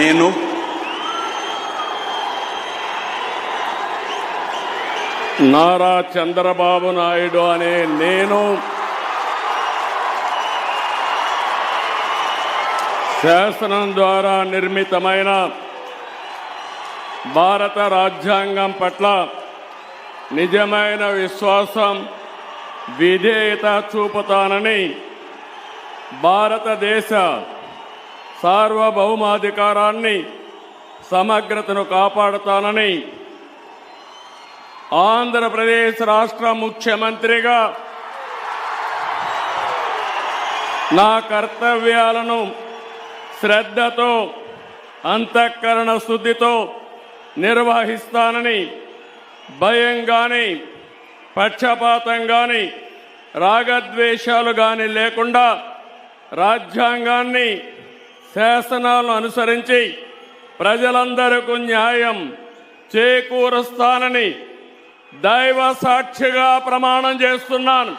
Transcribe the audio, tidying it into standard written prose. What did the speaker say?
నేను నారా చంద్రబాబు నాయుడు అనే నేను శాసనం ద్వారా నిర్మితమైన భారత రాజ్యాంగం పట్ల నిజమైన విశ్వాసం విధేయత చూపుతానని భారతదేశ సార్వభౌమాధికారాన్ని సమగ్రతను కాపాడుతానని ఆంధ్రప్రదేశ్ రాష్ట్ర ముఖ్యమంత్రిగా నా కర్తవ్యాలను శ్రద్ధతో అంతఃకరణ శుద్ధితో నిర్వహిస్తానని భయం గాని పక్షపాతం గాని రాగద్వేషాలు గాని లేకుండా రాజ్యాంగాన్ని శాసనాలను అనుసరించి ప్రజలందరికీ న్యాయం చేకూరుస్తానని దైవ సాక్షిగా ప్రమాణం చేస్తున్నాను.